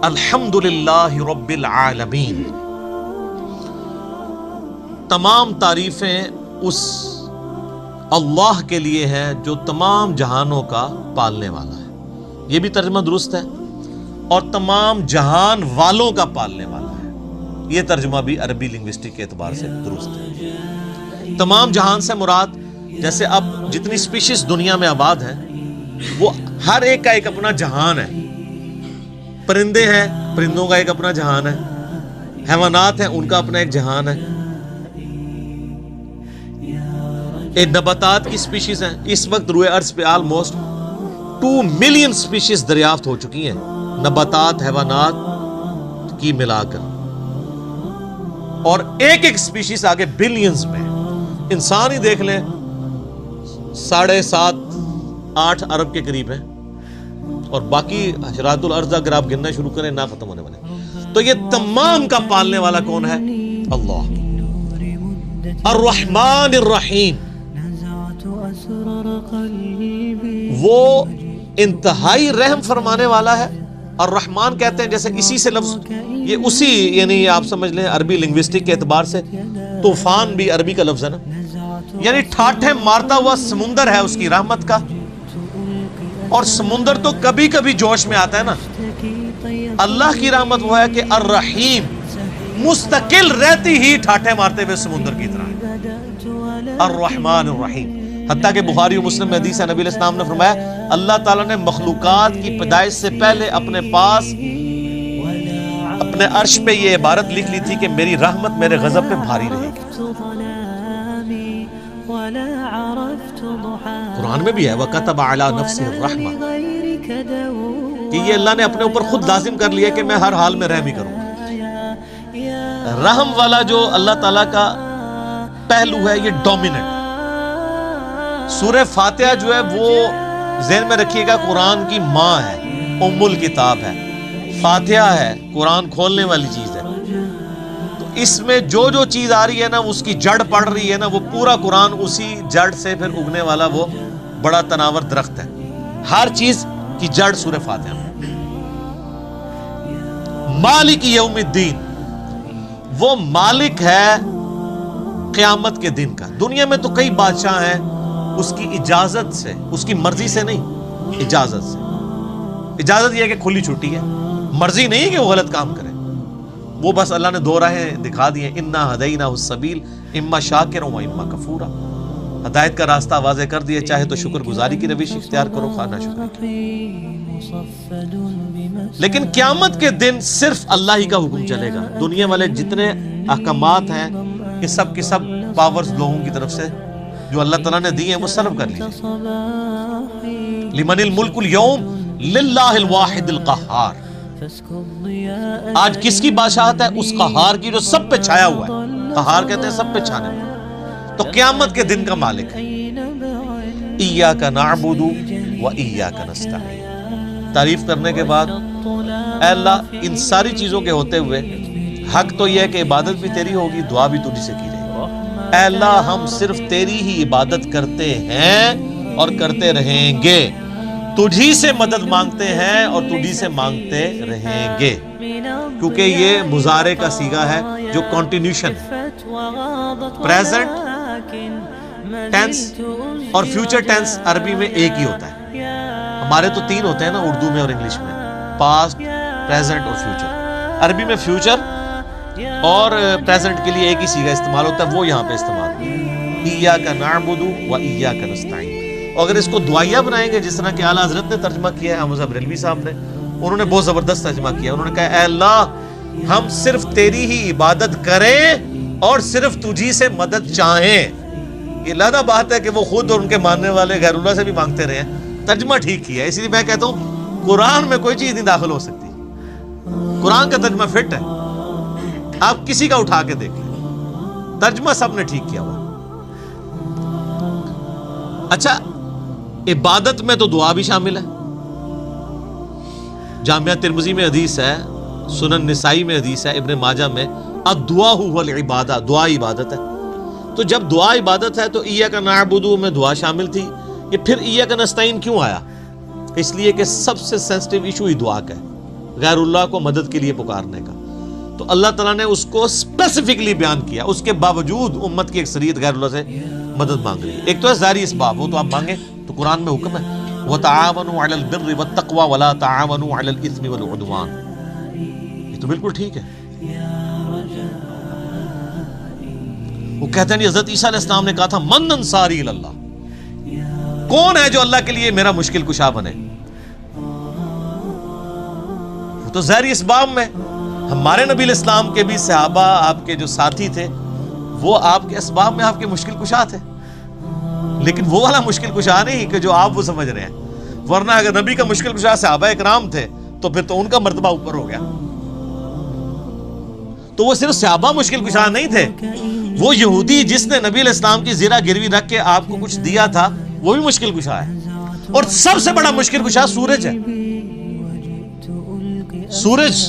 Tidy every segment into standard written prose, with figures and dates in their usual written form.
الحمدللہ رب العالمین، تمام تعریفیں اس اللہ کے لیے ہیں جو تمام جہانوں کا پالنے والا ہے، یہ بھی ترجمہ درست ہے، اور تمام جہان والوں کا پالنے والا ہے، یہ ترجمہ بھی عربی لنگوسٹک کے اعتبار سے درست ہے۔ تمام جہان سے مراد جیسے اب جتنی سپیشیز دنیا میں آباد ہیں وہ ہر ایک کا ایک اپنا جہان ہے، پرندے ہیں، پرندوں کا ایک اپنا جہان ہے، حیوانات ہیں، ان کا اپنا ایک جہان ہے، ایک نباتات کی سپیشیز ہیں۔ اس وقت روئے ارض پہ آلموسٹ 2 ملین سپیشیز دریافت ہو چکی ہیں، نباتات حیوانات کی ملا کر، اور ایک ایک سپیشیز آگے بلینز میں۔ انسان ہی دیکھ لیں 7.5-8 ارب کے قریب ہیں، اور باقی حشرات الارض اگر آپ گننا شروع کریں نہ ختم ہونے والے۔ تو یہ تمام کا پالنے والا کون ہے؟ اللہ، الرحمن الرحیم، وہ انتہائی رحم فرمانے والا ہے۔ الرحمن کہتے ہیں جیسے اسی سے لفظ، یہ اسی یعنی آپ سمجھ لیں عربی لنگوسٹک کے اعتبار سے طوفان بھی عربی کا لفظ ہے نا، یعنی ٹھاٹھے مارتا ہوا سمندر ہے اس کی رحمت کا، اور سمندر تو کبھی کبھی جوش میں آتا ہے نا، اللہ کی رحمت وہ ہے کہ الرحیم مستقل رہتی ہی ٹھاٹھے مارتے ہوئے سمندر کی طرح، الرحمن الرحیم۔ حتیٰ کہ بخاری و مسلم میں حدیث ہے، نبی علیہ السلام نے فرمایا اللہ تعالیٰ نے مخلوقات کی پیدائش سے پہلے اپنے پاس اپنے عرش پہ یہ عبارت لکھ لی تھی کہ میری رحمت میرے غضب پہ بھاری رہے گی۔ قرآن میں بھی ہے وَكَتَبَ عَلَى نَفْسِهِ الرَّحْمَةِ، کہ یہ اللہ نے اپنے اوپر خود لازم کر لیا کہ میں ہر حال میں رحم ہی کروں گا۔ رحم والا جو اللہ تعالیٰ کا پہلو ہے یہ ڈومیننٹ۔ سورہ فاتحہ جو ہے وہ ذہن میں رکھیے گا قرآن کی ماں ہے، ام الکتاب ہے، فاتحہ ہے، قرآن کھولنے والی چیز ہے۔ تو اس میں جو جو چیز آ رہی ہے نا اس کی جڑ پڑ رہی ہے نا، وہ پورا قرآن اسی جڑ سے پھر اگنے والا وہ بڑا تناور درخت ہے۔ ہر چیز کی جڑ سورہ فاتحہ میں۔ مالک یوم الدین، وہ مالک ہے قیامت کے دن کا۔ دنیا میں تو کئی بادشاہ ہیں، اس کی اجازت سے، اس کی مرضی سے نہیں، اجازت سے۔ اجازت یہ ہے کہ کھلی چھٹی ہے، مرضی نہیں کہ وہ غلط کام کرے، وہ بس اللہ نے 2 راہیں دکھا دی ہیں، انا ہدیناہ السبیل اما شاکرا و اما کفورا۔ ہدایت کا راستہ واضح کر دیا، چاہے تو شکر گزاری کی روش اختیار کرو، خواہ نہ شکر کی۔ لیکن قیامت کے دن صرف اللہ ہی کا حکم چلے گا۔ دنیا والے جتنے احکامات ہیں یہ سب کی سب پاورز لوگوں کی طرف سے جو اللہ تعالیٰ نے دی ہیں وہ سرو کر لیجیے۔ لمن الملک اليوم للہ الواحد القہار، آج کس کی بادشاہت ہے؟ اس قہار کی جو سب پہ چھایا ہوا ہے۔ قہار کہتے ہیں سب پہ چھانے والا، تو قیامت کے دن کا مالک ہے۔ ایاک نعبد و ایاک نستعین، تعریف کرنے کے بعد اے اللہ ان ساری چیزوں کے ہوتے ہوئے حق تو یہ ہے کہ عبادت بھی تیری ہوگی، دعا بھی تجھ سے کی جائے گی۔ اے اللہ ہم صرف تیری ہی عبادت کرتے ہیں اور کرتے رہیں گے، تجھی سے مدد مانگتے ہیں اور تجھی سے مانگتے رہیں گے، کیونکہ یہ مضارع کا صیغہ ہے جو کنٹینیوشن ہے۔ پریزنٹ ٹینس اور فیوچر ٹینس عربی میں ایک ہی ہوتا ہے، ہمارے تو 3 ہوتے ہیں نا اردو میں اور انگلش میں، پاسٹ، پریزنٹ اور فیوچر۔ عربی میں فیوچر اور پریزنٹ کے لیے ایک ہی صیغہ استعمال ہوتا ہے، وہ یہاں پہ استعمال ہے، ایاک نعبد و ایاک نستعین۔ اگر اس کو دعائیہ بنائیں گے جس طرح کہ اعلیٰ حضرت نے ترجمہ کیا ہے، احمد بریلوی صاحب نے، انہوں نے بہت زبردست ترجمہ کیا۔ انہوں نے کہا اے اللہ ہم صرف تیری ہی عبادت کریں اور صرف تجھی سے مدد چاہیں۔ یہ لانا بات ہے کہ وہ خود اور ان کے ماننے والے غیر اللہ سے بھی مانگتے رہے ہیں۔ ترجمہ ٹھیک کیا ہے، اس لیے میں کہتا ہوں قرآن میں کوئی چیز نہیں داخل ہو سکتی، قرآن کا ترجمہ فٹ ہے، آپ کسی کا اٹھا کے دیکھ لیں، ترجمہ سب نے ٹھیک کیا ہوا۔ اچھا عبادت میں تو دعا بھی شامل ہے، جامعہ ترمذی میں حدیث ہے، سنن نسائی میں حدیث ہے، ابن ماجہ میں الدعاء هو العبادہ، دعا عبادت ہے۔ تو جب دعا عبادت ہے تو ایاک نعبد میں دعا شامل تھی، یہ پھر ایاک نستعین کیوں آیا؟ اس لیے کہ سب سے سینسٹیو ایشو ہی دعا کا ہے۔ غیر اللہ کو مدد کے لیے پکارنے کا، تو اللہ تعالیٰ نے اس کو اسپیسیفکلی بیان کیا، اس کے باوجود امت کی اکثریت غیر اللہ سے مدد مانگ رہی ہے۔ ایک تو ہے ظاہری اسباب، وہ تو آپ مانگیں، تو قرآن میں حکم ہے وَتَعَاوَنُوا عَلَى الْبِرِّ وَالتَّقْوَى وَلَا تَعَاوَنُوا عَلَى الْإِثْمِ وَالْعُدْوَانِ، یہ تو بالکل ٹھیک ہے۔ وہ کہتے ہیں حضرت عیسیٰ علیہ السلام نے کہا تھا من انصاری اللہ، کون ہے جو اللہ کے لیے میرا مشکل کشا بنے؟ وہ تو ظاہری اسباب میں، ہمارے نبی علیہ السلام کے بھی صحابہ آپ کے جو ساتھی تھے وہ آپ کے اسباب میں آپ کے مشکل کشا تھے، لیکن وہ والا مشکل کشا نہیں کہ جو آپ وہ سمجھ رہے ہیں، ورنہ اگر نبی کا مشکل کشا صحابہ اکرام تھے تو پھر تو ان کا مرتبہ اوپر ہو گیا۔ تو وہ صرف صحابہ مشکل کشا نہیں تھے، وہ یہودی جس نے نبی علیہ السلام کی زیرہ گروی رکھ کے آپ کو کچھ دیا تھا وہ بھی مشکل کشا ہے، اور سب سے بڑا مشکل کشا سورج ہے۔ سورج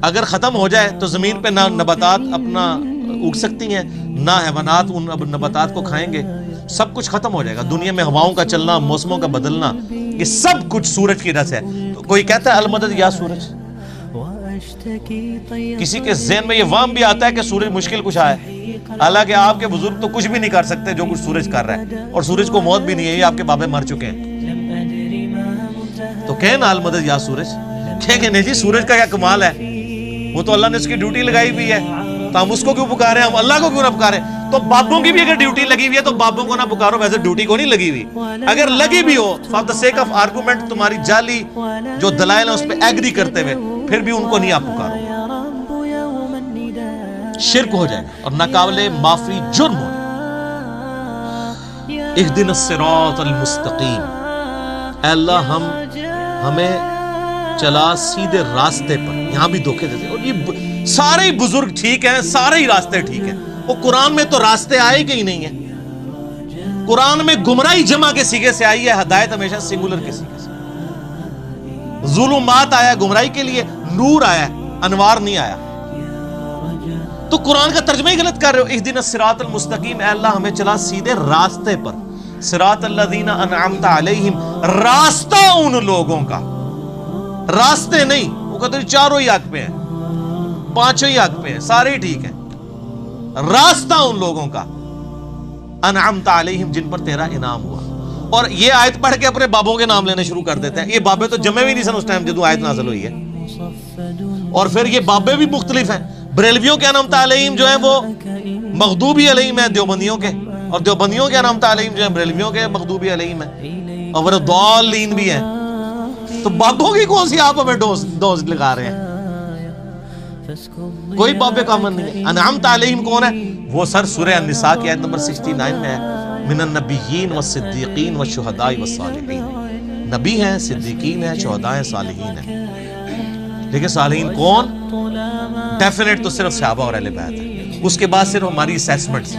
اگر ختم ہو جائے تو زمین پہ نہ نباتات اپنا اگ سکتی ہیں، نہ حیوانات ان نباتات کو کھائیں گے، سب کچھ ختم ہو جائے گا۔ دنیا میں ہواؤں کا چلنا، موسموں کا بدلنا، یہ سب کچھ سورج کی وجہ سے ہے۔ تو کوئی کہتا ہے المدد یا سورج، کسی کے ذہن میں یہ وہم بھی آتا ہے کہ سورج مشکل کشا ہے، حالانکہ آپ کے بزرگ تو کچھ بھی نہیں کر سکتے جو کچھ سورج کر رہا ہے، اور سورج کو موت بھی نہیں ہے، یہ آپ کے بابے مر چکے ہیں۔ تو کہیں نا المدد یا سورج، کہیں کہ نہیں جی سورج کا کیا کمال ہے، وہ تو اللہ نے اس کی ڈیوٹی لگائی ہوئی ہے، تو ہم اس کو کیوں پکارے، ہم اللہ کو کیوں نہ پکارے؟ تو بابوں کی بھی اگر ڈیوٹی لگی ہوئی ہے تو بابوں کو نہ پکارو، ویسے ڈیوٹی کو نہیں لگی ہوئی، اگر لگی بھی ہو for the sake of argument, تمہاری جعلی جو دلائل ہیں اس پہ ایگری کرتے ہوئے، پھر بھی ان کو نہیں آپ پکارو، شرک ہو جائے گا اور ناقابل معافی جرم ہو جائے۔ اہدنا الصراط المستقیم، اے اللہ ہمیں چلا سیدھے راستے پر، یہاں بھی دھوکے دیتے، اور یہ سارے بزرگ ٹھیک ہیں، سارے ہی راستے ٹھیک ہیں، وہ قرآن میں تو راستے آئے کہ ہی نہیں ہیں، قرآن میں گمراہی جمع کے سیغے سے آئی ہے، ہدایت ہمیشہ سنگولر کے سیغے سے، ظلمات آیا گمراہی کے لیے، نور آیا انوار نہیں آیا، تو قرآن کا ترجمہ ہی غلط کر رہے ہو۔ اہدنا الصراط المستقیم، اے اللہ ہمیں چلا سیدھے راستے پر، صراط الذین انعمت علیہم، راستہ ان لوگوں کا، راستے نہیں، وہ کہتے ہیں چاروں ہی حق پہ ہیں، پانچوں ہی حق پہ ہیں، سارے ہی ٹھیک ہیں، راستہ ان لوگوں کا انعمت علیہم جن پر تیرا انعام ہوا۔ اور یہ آیت پڑھ کے اپنے بابوں کے نام لینے شروع کر دیتے ہیں، یہ بابے تو جمع بھی نہیں سن اس ٹائم جدو آیت نازل ہوئی ہے، اور پھر یہ بابے بھی مختلف ہیں، بریلویوں کے انعمت علیہم جو ہیں وہ مغضوبی علیہم ہیں دیوبندیوں کے، اور دیوبندیوں کے انعمت علیہم جو ہیں بریلویوں کے مغضوبی علیہم ہیں، اور وہ ضالین بھی ہیں، تو بابوں کی کون سی آپ ہمیں ڈوز لگا رہے ہیں؟ کوئی بابے کا امن نہیں ہے۔ انعمت علیہم کون ہے؟ وہ سر سورہ النساء کی آیت نمبر 69 میں ہے، من النبیین والصدیقین والشہداء والصالحین، نبی ہیں، صدیقین ہیں، شہداء ہیں، صالحین ہیں، لیکن صالحین کون؟ ڈیفینیٹ تو صرف صحابہ اور اہل بیت ہے، اس کے بعد صرف ہماری اسیسمنٹس،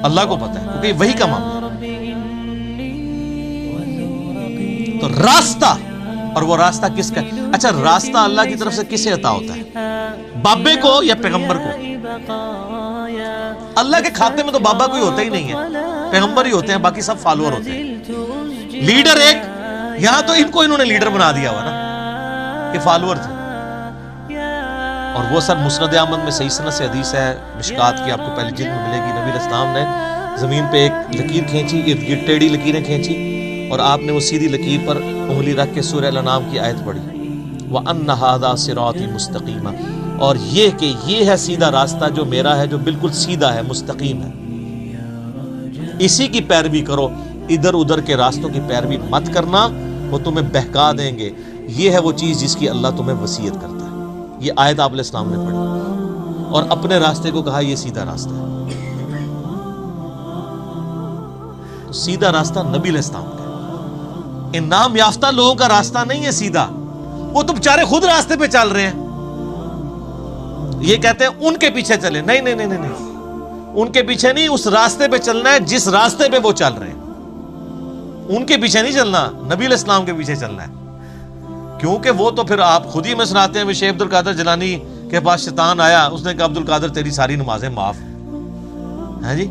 اللہ کو پتہ ہے کیونکہ وہی کا معاملہ ہے۔ تو راستہ، اور وہ راستہ کس کا؟ اچھا راستہ اللہ کی طرف سے کسے عطا ہوتا ہے؟ بابے کو یا پیغمبر کو؟ اللہ کے کھاتے میں تو بابا کوئی ہوتا ہی نہیں ہے، پیغمبر ہی ہوتے ہیں، باقی سب فالوور ہوتے ہیں، لیڈر ایک، یہاں تو ان کو انہوں نے لیڈر بنا دیا ہوا نا، یہ فالوور تھے۔ اور وہ سر مسند احمد میں صحیح سند سے حدیث ہے، مشکات کی آپ کو پہلی جلد میں ملے گی، نبی علیہ السلام نے زمین پہ ایک لکیر کھینچی، ارد گرد ٹیڑھی لکیریں کھینچی، اور آپ نے وہ سیدھی لکیر پر انگلی رکھ کے سورہ الانعام کی آیت پڑھی، وَأَنَّ هَذَا صِرَاطِي مُسْتَقِيمًا، اور یہ کہ یہ ہے سیدھا راستہ جو میرا ہے، جو بالکل سیدھا ہے، مستقیم ہے، اسی کی پیروی کرو، ادھر ادھر کے راستوں کی پیروی مت کرنا، وہ تمہیں بہکا دیں گے، یہ ہے وہ چیز جس کی اللہ تمہیں وصیت کرتا ہے۔ یہ آیت آپ علیہ السلام نے پڑھی اور اپنے راستے کو کہا یہ سیدھا راستہ ہے۔ تو سیدھا راستہ نبی علیہ السلام کا ہے، انعام یافتہ لوگوں کا راستہ نہیں ہے سیدھا، وہ تو بیچارے خود راستے پہ چل رہے ہیں، یہ کہتے ہیں ان کے پیچھے چلے، نہیں نہیں نہیں نہیں، ان کے پیچھے نہیں، اس راستے پہ چلنا ہے جس راستے پہ وہ چل رہے ہیں، ان کے پیچھے نہیں چلنا، نبی علیہ السلام کے پیچھے چلنا ہے، کیونکہ وہ تو پھر آپ خود ہی میں سناتے ہیں، شیخ عبد القادر جیلانی کے پاس شیطان آیا، اس نے کہا عبد القادر تیری ساری نمازیں معاف ہیں جی،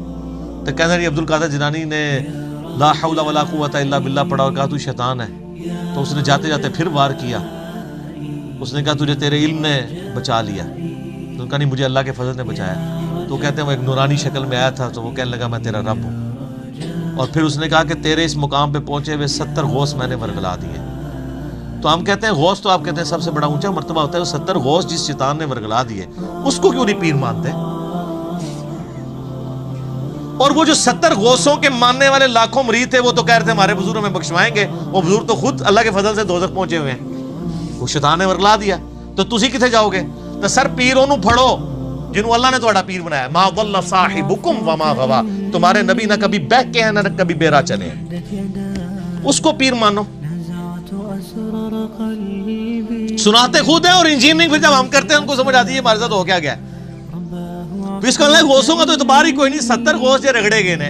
تو کہنا جی عبد القادر جیلانی نے لا حول ولا قوت الا باللہ پڑھا اور کہا تو شیطان ہے، تو اس نے جاتے جاتے پھر وار کیا، اس نے کہا تجھے تیرے علم نے بچا لیا. تو کہا نہیں مجھے اللہ کے فضل نے بچایا. تو کہتے ہیں وہ ایک نورانی شکل میں آیا تھا تو وہ کہنے لگا میں تیرا رب ہوں. اور پھر اس نے کہا کہ تیرے اس مقام پہ پہنچے ہوئے 70 غوث میں نے ورگلا دیے. تو ہم کہتے ہیں غوث تو آپ کہتے ہیں سب سے بڑا اونچا مرتبہ ہوتا ہے. وہ 70 غوث جس شیطان نے ورگلا دیے اس کو کیوں نہیں پیر مانتے؟ اور وہ جو 70 غوثوں کے ماننے والے لاکھوں مرید تھے وہ تو کہہ رہے تھے ہمارے بزرگ ہمیں بخشوائیں گے. وہ بزرگ تو خود اللہ کے فضل سے دوزخ پہنچے ہوئے ہیں. وہ شیطان نے ورگلا دیا. تو تسی کتنے جاؤ گے؟ تو سر پیروں نو پھڑو جنہوں اللہ نے تہاڈا پیر بنایا. ما ضل صاحبکم وما غوا. تمہارے نبی نہ کبھی بہک کے ہیں نہ کبھی بے راہ چلے ہیں. اس کو پیر مانو. سناتے خود ہیں اور انجینئرنگ پھر جب ہم کرتے ہیں ان کو سمجھ آتی ہے ہمارے ساتھ ہو کیا گیا. اس کو اللہ غوثوں کا تو اعتبار ہی کوئی نہیں. 70 غوث جو رگڑے گئے نے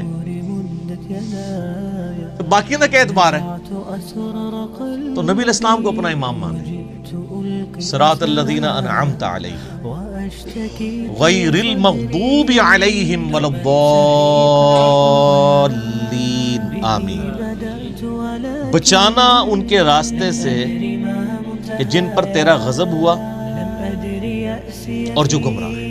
تو باقی کا کیا اعتبار ہے؟ تو نبی علیہ السلام کو اپنا امام مانے. صراط الذین انعمت علیہم غیر المغضوب علیہم ولا الضالین آمین. بچانا ان کے راستے سے کہ جن پر تیرا غضب ہوا اور جو گمراہ ہے.